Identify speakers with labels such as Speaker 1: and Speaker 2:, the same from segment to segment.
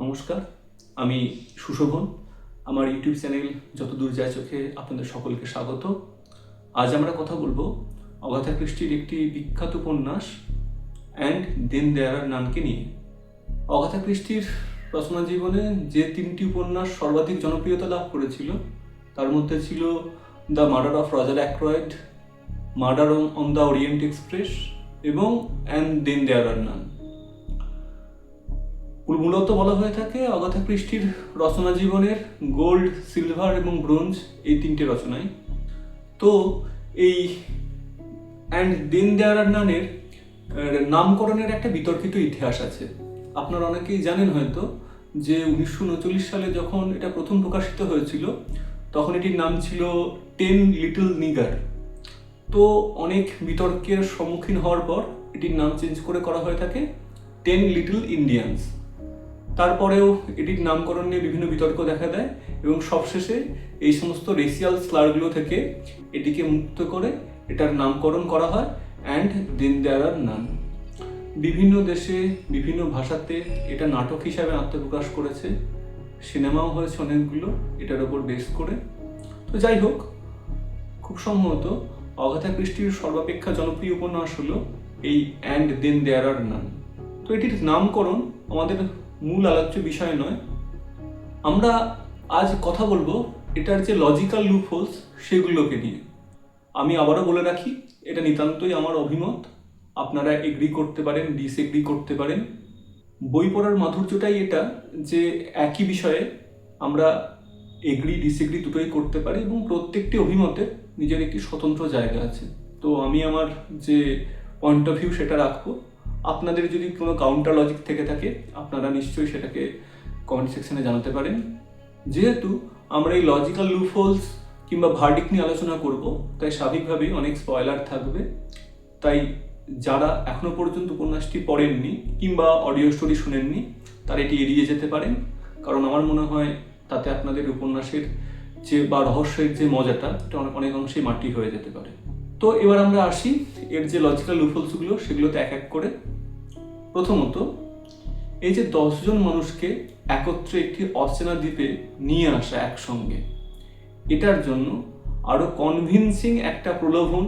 Speaker 1: নমস্কার, আমি সুশোভন। আমার ইউটিউব চ্যানেল যতদূর যায় চোখে আপনাদের সকলকে স্বাগত। আজ আমরা কথা বলবো অগাথা ক্রিস্টির একটি বিখ্যাত উপন্যাস অ্যান্ড দেন দেয়ার আর নানকে নিয়ে। অগাথা ক্রিস্টির রচনা জীবনে যে তিনটি উপন্যাস সর্বাধিক জনপ্রিয়তা লাভ করেছিল তার মধ্যে ছিল the murder of Roger Ackroyd, murder on the Orient Express এবং and then there are none. মূলত বলা হয়ে থাকে অগাথা ক্রিস্টির রচনা জীবনের গোল্ড, সিলভার এবং ব্রোঞ্জ এই তিনটে রচনায়। তো এই অ্যান্ড দেন দেয়ার আর নানের নামকরণের একটা বিতর্কিত ইতিহাস আছে। আপনারা অনেকেই জানেন হয়তো যে 1939 সালে যখন এটা প্রথম প্রকাশিত হয়েছিল তখন এটির নাম ছিল 10 লিটল নিগার। তো অনেক বিতর্কের সম্মুখীন হওয়ার পর এটির নাম চেঞ্জ করে করা হয়ে থাকে 10 লিটল ইন্ডিয়ানস। তারপরেও এটির নামকরণ নিয়ে বিভিন্ন বিতর্ক দেখা দেয় এবং সবশেষে এই সমস্ত রেসিয়াল স্লারগুলো থেকে এটিকে মুক্ত করে এটার নামকরণ করা হয় অ্যান্ড দেন দেয়ার আর নান। বিভিন্ন দেশে বিভিন্ন ভাষাতে এটা নাটক হিসাবে আত্মপ্রকাশ করেছে, সিনেমাও হয়েছে অনেকগুলো এটার ওপর বেস করে। তো যাই হোক, খুব সম্ভবত অগাথা ক্রিস্টির সর্বাপেক্ষা জনপ্রিয় উপন্যাস হলো এই অ্যান্ড দেন দেয়ার আর নান। তো এটির নামকরণ আমাদের মূল আলোচ্য বিষয় নয়। আমরা আজ কথা বলবো এটার যে লজিক্যাল লুপহোলস সেগুলোকে নিয়ে। আমি আবারও বলে রাখি, এটা নিতান্তই আমার অভিমত। আপনারা এগ্রি করতে পারেন, ডিসএগ্রি করতে পারেন। বই পড়ার মাধুর্যটাই এটা যে একই বিষয়ে আমরা এগ্রি ডিসএগ্রি দুটোই করতে পারি এবং প্রত্যেকটি অভিমতের নিজের একটি স্বতন্ত্র জায়গা আছে। তো আমি আমার যে পয়েন্ট অফ ভিউ সেটা রাখবো। আপনাদের যদি কোনো কাউন্টার লজিক থেকে থাকে আপনারা নিশ্চয়ই সেটাকে কমেন্ট সেকশনে জানাতে পারেন। যেহেতু আমরা এই লজিক্যাল লুপহোলস কিংবা ভার্ডিক্ট নিয়ে আলোচনা করব, তাই স্বাভাবিকভাবেই অনেক স্পয়লার থাকবে। তাই যারা এখনো পর্যন্ত উপন্যাসটি পড়েননি কিংবা অডিও স্টোরি শুনেননি তারা এটি এড়িয়ে যেতে পারেন, কারণ আমার মনে হয় তাতে আপনাদের উপন্যাসের যে বা রহস্যের যে মজাটা এটা অনেক অংশেই মাটি হয়ে যেতে পারে। তো এবার আমরা আসি এর যে লজিক্যাল লুপহোলসগুলো সেগুলোতে এক এক করে। প্রথমত, এই যে 10 জন মানুষকে একত্রে একটি অচেনা দ্বীপে নিয়ে আসা একসঙ্গে, এটার জন্য আরো কনভিনসিং একটা প্রলোভন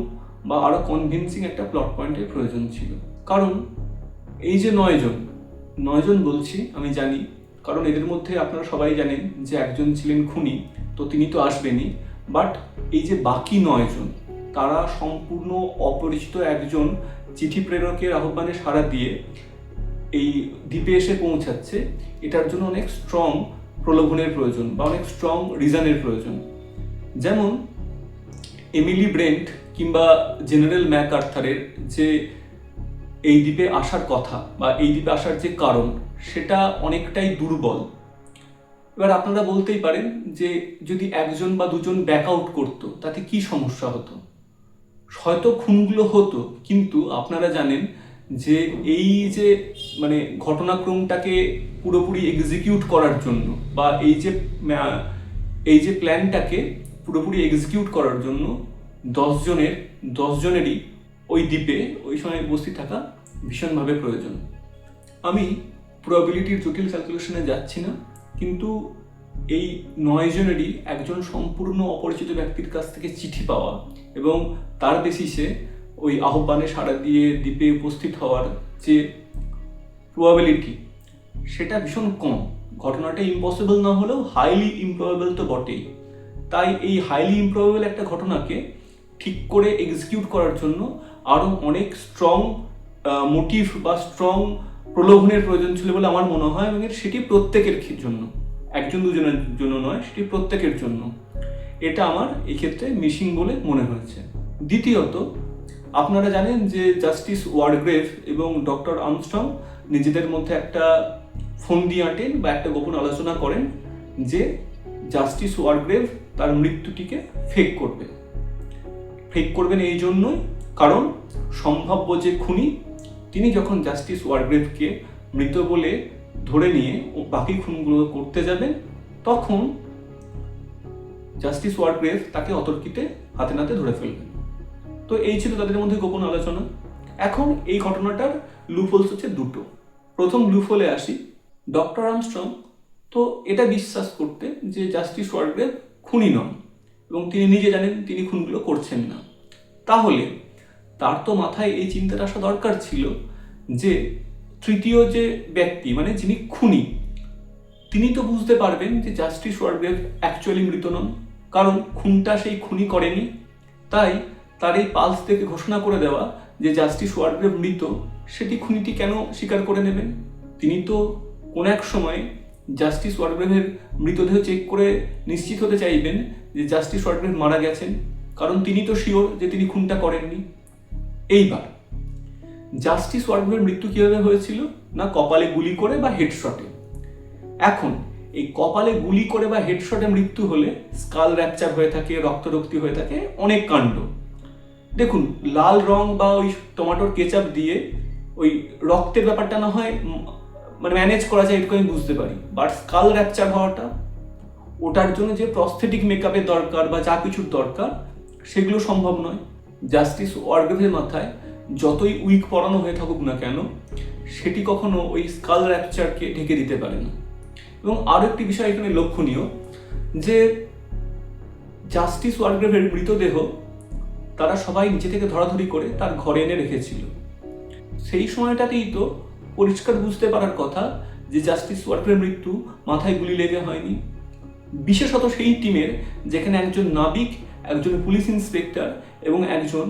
Speaker 1: বা আরো কনভিনসিং একটা প্লট পয়েন্টের প্রয়োজন ছিল। কারণ এই যে 9 জন বলছি আমি জানি, কারণ এদের মধ্যে আপনারা সবাই জানেন যে একজন ছিলেন খুনি, তো তিনি তো আসবেনই। বাট এই যে বাকি 9 জন তারা সম্পূর্ণ অপরিচিত একজন চিঠি প্রেরকের আহ্বানে সাড়া দিয়ে এই দ্বীপে এসে পৌঁছাচ্ছে। এটার জন্য অনেক স্ট্রং প্রলোভনের প্রয়োজন বা অনেক স্ট্রং রিজনের প্রয়োজন। যেমন এমিলি ব্রেন্ট কিংবা জেনারেল ম্যাকআর্থারের যে এই দ্বীপে আসার কথা বা এই দ্বীপে আসার যে কারণ সেটা অনেকটাই দুর্বল। এবার আপনারা বলতেই পারেন যে যদি একজন বা দুজন ব্যাক আউট করতো তাতে কি সমস্যা হতো? হয়তো খুনগুলো হতো, কিন্তু আপনারা জানেন যে এই যে ঘটনাক্রমটাকে পুরোপুরি এক্সিকিউট করার জন্য বা এই যে প্ল্যানটাকে পুরোপুরি এক্সিকিউট করার জন্য 10 জনেরই ওই দ্বীপে ওই সময় উপস্থিত থাকা ভীষণভাবে প্রয়োজন। আমি প্রবাবিলিটির জটিল ক্যালকুলেশনে যাচ্ছি না, কিন্তু এই 9 জনেরই একজন সম্পূর্ণ অপরিচিত ব্যক্তির কাছ থেকে চিঠি পাওয়া এবং তার বেসিসে ওই আহ্বানে সাড়া দিয়ে দ্বীপে উপস্থিত হওয়ার যে প্রবাবিলিটি সেটা ভীষণ কম। ঘটনাটা ইম্পসিবল না হলেও হাইলি ইমপ্রবেবল তো বটেই। তাই এই হাইলি ইমপ্রবেবল একটা ঘটনাকে ঠিক করে এক্সিকিউট করার জন্য আরও অনেক স্ট্রং মোটিভ বা স্ট্রং প্রলোভনের প্রয়োজন ছিল বলে আমার মনে হয়, এবং সেটি প্রত্যেকের জন্য, একজন দুজনের জন্য নয়, সেটি প্রত্যেকের জন্য। এটা আমার এক্ষেত্রে মিসিং বলে মনে হয়েছে। দ্বিতীয়ত, আপনারা জানেন যে জাস্টিস ওয়ারগ্রেভ এবং ডক্টর আর্মস্ট্রং নিজেদের মধ্যে একটা ফন্দি আঁটেন বা একটা গোপন আলোচনা করেন যে জাস্টিস ওয়ারগ্রেভ তার মৃত্যুটিকে ফেক করবেন এই জন্যই কারণ সম্ভাব্য যে খুনি তিনি যখন জাস্টিস ওয়ারগ্রেভকে মৃত বলে ধরে নিয়ে বাকি খুনগুলো করতে যাবেন তখন জাস্টিস ওয়ারগ্রেভ তাকে অতর্কিতে হাতে নাতে ধরে ফেলবেন। তো এই ছিল তাদের মধ্যে গোপন আলোচনা। এখন এই ঘটনাটার লুপহোলস হচ্ছে দুটো। প্রথম লুপহোলে আসি। ডক্টর আর্মস্ট্রং তো এটা বিশ্বাস করতে যে জাস্টিস ওয়ারগ্রেভ খুনি নন এবং তিনি নিজে জানেন তিনি খুনগুলো করছেন না। তাহলে তার তো মাথায় এই চিন্তাটা আসা দরকার ছিল যে তৃতীয় যে ব্যক্তি মানে যিনি খুনি তিনি তো বুঝতে পারবেন যে জাস্টিস ওয়ারগ্রেভ অ্যাকচুয়ালি মৃত নন, কারণ খুনটা সেই খুনি করেনি। তাই তার এই পালস থেকে ঘোষণা করে দেওয়া যে জাস্টিস ওয়ারগ্রেভ মৃত, সেটি খুনিটি কেন স্বীকার করে নেবেন? তিনি তো কোনো এক সময় জাস্টিস ওয়ারগ্রেভের মৃতদেহ চেক করে নিশ্চিত হতে চাইবেন যে জাস্টিস ওয়ারগ্রেভ মারা গেছেন, কারণ তিনি তো শিওর যে তিনি খুনটা করেননি। এইবার জাস্টিস ওয়ারগ্রেভের মৃত্যু কিভাবে হয়েছিল? না কপালে গুলি করে বা হেডশটে। এখন এই কপালে গুলি করে বা হেডশটে মৃত্যু হলে স্কাল র্যাপচার হয়ে থাকে, রক্তরক্তি হয়ে থাকে, অনেক কাণ্ড। দেখুন, লাল রং বা ওই টমেটোর কেচাপ দিয়ে ওই রক্তের ব্যাপারটা না হয় মানে ম্যানেজ করা যায়, এটুকু আমি বুঝতে পারি, বাট স্কাল র্যাপচার হওয়াটা, ওটার জন্য যে প্রস্থেটিক মেকআপের দরকার বা যা কিছুর দরকার সেগুলো সম্ভব নয়। জাস্টিস ওয়ারগ্রেভের মাথায় যতই উইক পরানো হয়ে থাকুক না কেন, সেটি কখনো ওই স্কাল র্যাপচারকে ঢেকে দিতে পারে না। এবং আরও একটি বিষয় এখানে লক্ষণীয় যে জাস্টিস ওয়ারগ্রেভের মৃতদেহ তারা সবাই নিচে থেকে ধরাধরি করে তার ঘরে এনে রেখেছিল। সেই সময়টাতেই তো পরিষ্কার বুঝতে পারার কথা যে জাস্টিস ওয়ারগ্রেভের মৃত্যু মাথায় গুলি লেগে হয়নি। বিশেষত সেই টিমের যেখানে একজন নাবিক, একজন পুলিশ ইন্সপেক্টর এবং একজন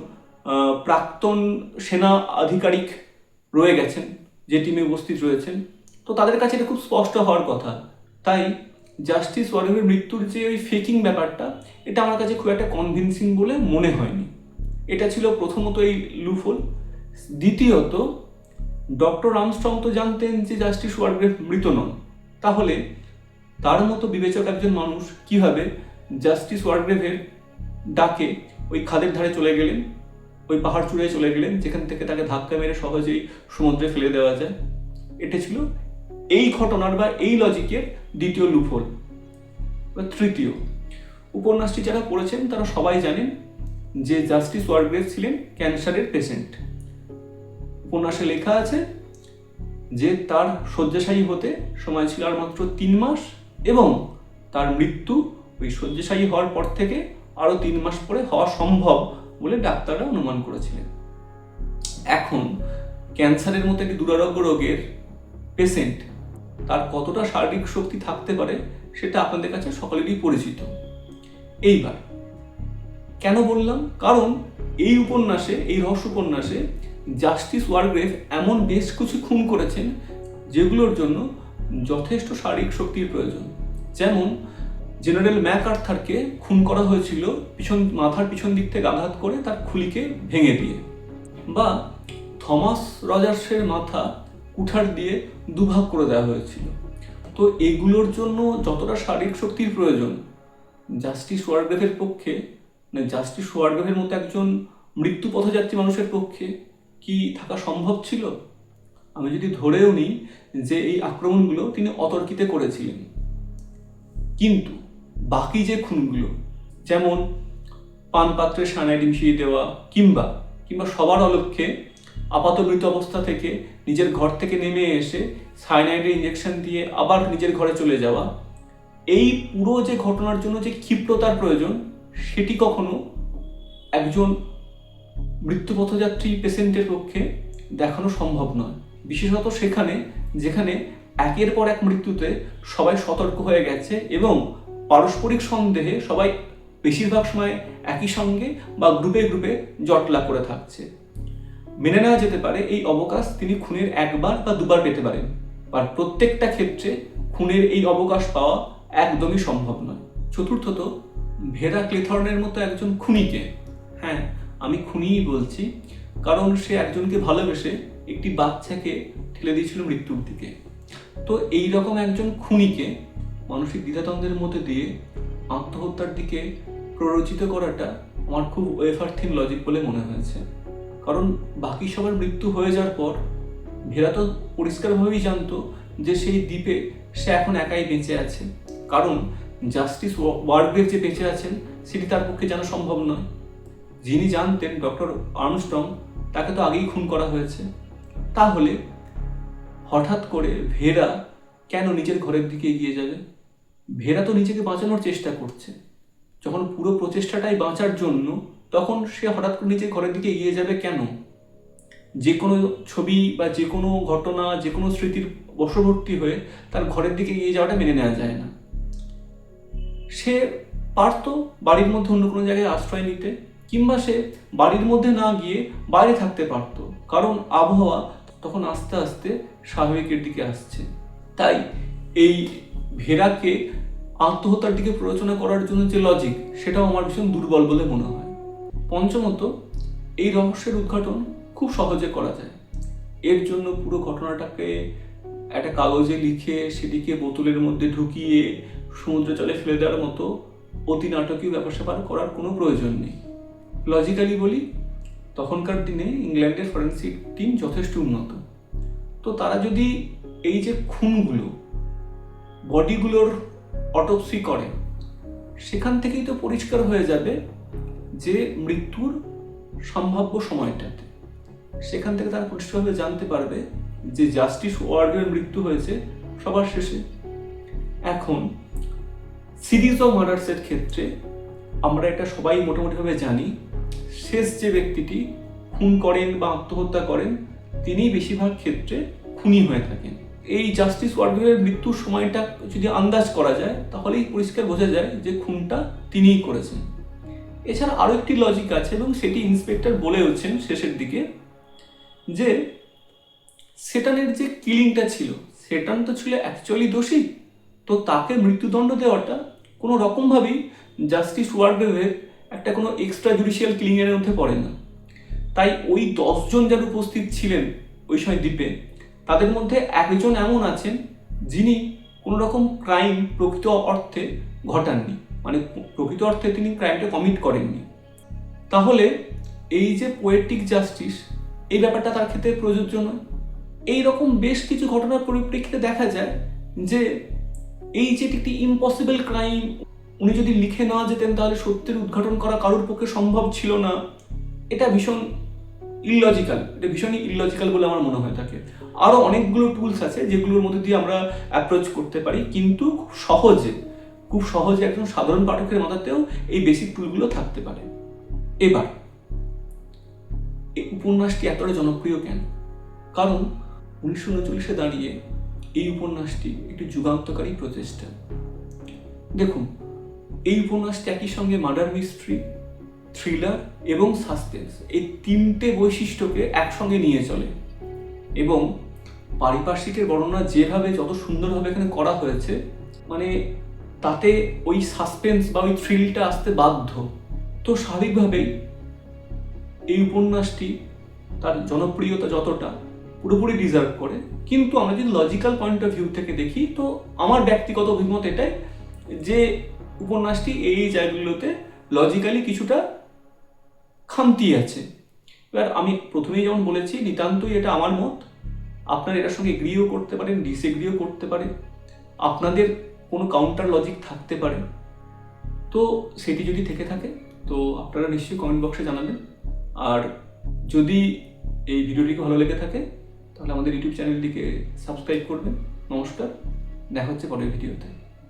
Speaker 1: প্রাক্তন সেনা আধিকারিক রয়ে গেছেন, যে টিমে উপস্থিত রয়েছেন, তো তাদের কাছে এটা খুব স্পষ্ট হওয়ার কথা। তাই জাস্টিস ওয়ারগ্রেভের মৃত্যুর যে ওই ফেকিং ব্যাপারটা, এটা আমার কাছে খুব একটা কনভিনসিং বলে মনে হয়নি। এটা ছিল প্রথমত এই লুফোল। দ্বিতীয়ত, ডক্টর আর্মস্ট্রং তো জানতেন যে জাস্টিস ওয়ারগ্রেভ মৃত নন, তাহলে তার মতো বিবেচক একজন মানুষ কিভাবে জাস্টিস ওয়ারগ্রেভের ডাকে ওই খাদের ধারে চলে গেলেন, ওই পাহাড় চূড়ায় চলে গেলেন, যেখান থেকে তাকে ধাক্কা মেরে সহজেই সমুদ্রে ফেলে দেওয়া যায়? এটা ছিল এই ঘটনার বা এই লজিকের দ্বিতীয় লুপহোল। বা তৃতীয়, উপন্যাসটি যারা পড়েছেন তারা সবাই জানেন যে জাস্টিস ওয়ারগ্রেভ ছিলেন ক্যান্সারের পেশেন্ট। উপন্যাসে লেখা আছে যে তার শয্যাশায়ী হতে সময় ছিল আর মাত্র 3 মাস এবং তার মৃত্যু ওই শয্যাশায়ী হওয়ার পর থেকে আরও 3 মাস পরে হওয়া সম্ভব বলে ডাক্তাররা অনুমান করেছিলেন। এখন ক্যান্সারের মতো একটি দুরারোগ্য রোগের পেশেন্ট তার কতটা শারীরিক শক্তি থাকতে পারে সেটা আপনাদের কাছে সকলেরই পরিচিত। এইবার কেন বললাম? কারণ এই উপন্যাসে, এই রহস্য উপন্যাসে জাস্টিস ওয়ারগ্রেভ এমন বেশ কিছু খুন করেছেন যেগুলোর জন্য যথেষ্ট শারীরিক শক্তির প্রয়োজন। যেমন জেনারেল ম্যাকআর্থারকে খুন করা হয়েছিল মাথার পিছন দিক থেকে আঘাত করে তার খুলিকে ভেঙে দিয়ে, বা থমাস রজার্সের মাথা কুঠার দিয়ে দুভাগ করে দেওয়া হয়েছিল। তো এগুলোর জন্য যতটা শারীরিক শক্তির প্রয়োজন জাস্টিস ওয়ারগ্রেভের পক্ষে, মানে জাস্টিস ওয়ারগ্রেভের মতো একজন মৃত্যু পথযাত্রী মানুষের পক্ষে কি থাকা সম্ভব ছিল? আমি যদি ধরেও নিই যে এই আক্রমণগুলো তিনি অতর্কিতে করেছিলেন, কিন্তু বাকি যে খুনগুলো, যেমন পানপাত্রে সায়ানাইড মিশিয়ে দেওয়া, কিংবা সবার অলক্ষ্যে আপাত মৃত অবস্থা থেকে নিজের ঘর থেকে নেমে এসে সায়ানাইডের ইঞ্জেকশন দিয়ে আবার নিজের ঘরে চলে যাওয়া, এই পুরো যে ঘটনার জন্য যে ক্ষিপ্রতার প্রয়োজন সেটি কখনো একজন মৃত্যুপথযাত্রী পেশেন্টের পক্ষে দেখানো সম্ভব নয়। বিশেষত সেখানে যেখানে একের পর এক মৃত্যুতে সবাই সতর্ক হয়ে গেছে এবং পারস্পরিক সন্দেহে সবাই বেশিরভাগ সময় একই সঙ্গে বা গ্রুপে গ্রুপে জটলা করে থাকছে। মেনে নেওয়া যেতে পারে এই অবকাশ তিনি খুনের একবার বা দুবার পেতে পারেন, আর প্রত্যেকটা ক্ষেত্রে খুনের এই অবকাশ পাওয়া একদমই সম্ভব নয়। চতুর্থত, ভেরা ক্লেথর্নের মতো একজন খুনিকে, হ্যাঁ আমি খুনিই বলছি, কারণ সে একজনকে ভালোবেসে একটি বাচ্চাকে ঠেলে দিয়েছিল মৃত্যুর দিকে। তো এই রকম একজন খুনিকে মানসিক দ্বিধাদ্বন্দ্বের মধ্যে দিয়ে আত্মহত্যার দিকে প্ররোচিত করাটা আমার খুব ওয়েফারথিন লজিক বলে মনে হয়েছে। কারণ বাকি সবার মৃত্যু হয়ে যাওয়ার পর ভেরা তো পরিষ্কারভাবেই জানতো যে সেই দ্বীপে সে এখন একাই বেঁচে আছে, কারণ জাস্টিস ওয়ারগ্রেভ যে বেঁচে আছেন সেটি তার পক্ষে জানা সম্ভব নয়। যিনি জানতেন ডক্টর আর্মস্ট্রং, তাকে তো আগেই খুন করা হয়েছে। তাহলে হঠাৎ করে ভেরা কেন নিজের ঘরের দিকে এগিয়ে যাবে? ভেড়া তো নিজেকে বাঁচানোর চেষ্টা করছে। যখন পুরো প্রচেষ্টাটাই বাঁচার জন্য, তখন সে হঠাৎ করে নিজের ঘরের দিকে এগিয়ে যাবে কেন? যে কোনো ছবি বা যে কোনো ঘটনা, যে কোনো স্মৃতির বশবর্তী হয়ে তার ঘরের দিকে এগিয়ে যাওয়াটা মেনে নেওয়া যায় না। সে পারতো বাড়ির মধ্যে অন্য কোনো জায়গায় আশ্রয় নিতে, কিংবা সে বাড়ির মধ্যে না গিয়ে বাইরে থাকতে পারতো, কারণ আবহাওয়া তখন আস্তে আস্তে স্বাভাবিকের দিকে আসছে। তাই এই ভেড়াকে আত্মহত্যার দিকে প্ররোচনা করার জন্য যে লজিক, সেটাও আমার ভীষণ দুর্বল বলে মনে হয়। পঞ্চমত, এই রহস্যের উদ্ঘাটন খুব সহজে করা যায়। এর জন্য পুরো ঘটনাটাকে একটা কাগজে লিখে সেটিকে বোতলের মধ্যে ঢুকিয়ে সমুদ্র জলে ফেলে দেওয়ার মতো অতি নাটকীয় ব্যাপার স্যাপার করার কোনো প্রয়োজন নেই। লজিক্যালি বলি, তখনকার দিনে ইংল্যান্ডের ফরেন্সিক টিম যথেষ্ট উন্নত। তো তারা যদি এই যে খুনগুলো, বডিগুলোর অটোপসি করে, সেখান থেকেই তো পরিষ্কার হয়ে যাবে যে মৃত্যুর সম্ভাব্য সময়টাতে। সেখান থেকে তারা পরিষ্কারভাবে জানতে পারবে যে জাস্টিস ওয়ার্গের মৃত্যু হয়েছে সবার শেষে। এখন সিরিজ অফ মার্ডার্সের ক্ষেত্রে আমরা এটা সবাই মোটামুটিভাবে জানি, শেষ যে ব্যক্তিটি খুন করেন বা আত্মহত্যা করেন তিনি বেশিরভাগ ক্ষেত্রে খুনি হয়ে থাকেন। এই জাস্টিস ওয়ার্গের মৃত্যুর সময়টা যদি আন্দাজ করা যায়, তাহলেই পরিষ্কার বোঝা যায় যে খুনটা তিনিই করেছেন। এছাড়া আরও একটি লজিক আছে, এবং সেটি ইন্সপেক্টর বলেওছেন শেষের দিকে, যে সেটানের যে কিলিংটা ছিল, সেটান তো ছিল অ্যাকচুয়ালি দোষী, তো তাকে মৃত্যুদণ্ড দেওয়াটা কোনো রকমভাবেই জাস্টিস ওয়ার্গের একটা কোনো এক্সট্রা জুডিশিয়াল কিলিংয়ের মধ্যে পড়ে না। তাই ওই 10 জন যারা উপস্থিত ছিলেন ওই সময় দ্বীপে, তাদের মধ্যে একজন এমন আছেন যিনি কোনো রকম ক্রাইম প্রকৃত অর্থে ঘটাননি, মানে প্রকৃত অর্থে তিনি ক্রাইমটা কমিট করেননি। তাহলে এই যে পোয়েটিক জাস্টিস, এই ব্যাপারটা তার ক্ষেত্রে প্রযোজ্য নয়। এইরকম বেশ কিছু ঘটনার পরিপ্রেক্ষিতে দেখা যায় যে এই যে একটি ইম্পসিবল ক্রাইম, উনি যদি লিখে না যেতেন তাহলে সত্যের উদ্ঘাটন করা কারোর পক্ষে সম্ভব ছিল না, এটা ভীষণ ইললজিক্যাল, এটা ভীষণই ইললজিক্যাল বলে আমার মনে হয়ে থাকে। আরও অনেকগুলো টুলস আছে যেগুলোর মধ্যে দিয়ে আমরা অ্যাপ্রোচ করতে পারি, কিন্তু খুব সহজে একজন সাধারণ পাঠকের মাথাতেও এই বেসিক টুলগুলো থাকতে পারে। এবার এই উপন্যাসটি এতটা জনপ্রিয় কেন? কারণ 1939-এ দাঁড়িয়ে এই উপন্যাসটি একটি যুগান্তকারী প্রচেষ্টা। দেখুন, এই উপন্যাসটি একই সঙ্গে মার্ডার মিস্ট্রি, থ্রিলার এবং সাসপেন্স, এই তিনটে বৈশিষ্ট্যকে একসঙ্গে নিয়ে চলে, এবং পারিপার্শ্বিকের বর্ণনা যেভাবে যত সুন্দরভাবে এখানে করা হয়েছে, মানে তাতে ওই সাসপেন্স বা ওই থ্রিলটা আসতে বাধ্য। তো স্বাভাবিকভাবেই এই উপন্যাসটি তার জনপ্রিয়তা যতটা পুরোপুরি ডিজার্ভ করে। কিন্তু আমরা যদি লজিক্যাল পয়েন্ট অফ ভিউ থেকে দেখি, তো আমার ব্যক্তিগত অভিমত এটাই যে উপন্যাসটি এই জায়গাগুলোতে লজিক্যালি কিছুটা খামতি আছে। এবার আমি প্রথমেই যেমন বলেছি, নিতান্তই এটা আমার মত, আপনারা এটার সঙ্গে এগ্রিও করতে পারেন, ডিসএগ্রিও করতে পারেন, আপনাদের কোনো কাউন্টার লজিক থাকতে পারে। তো সেটি যদি থেকে থাকে তো আপনারা নিশ্চয়ই কমেন্ট বক্সে জানাবেন। আর যদি এই ভিডিওটিকে ভালো লেগে থাকে তাহলে আমাদের ইউটিউব চ্যানেলটিকে সাবস্ক্রাইব করবেন। নমস্কার, দেখা হচ্ছে পরের ভিডিওতে।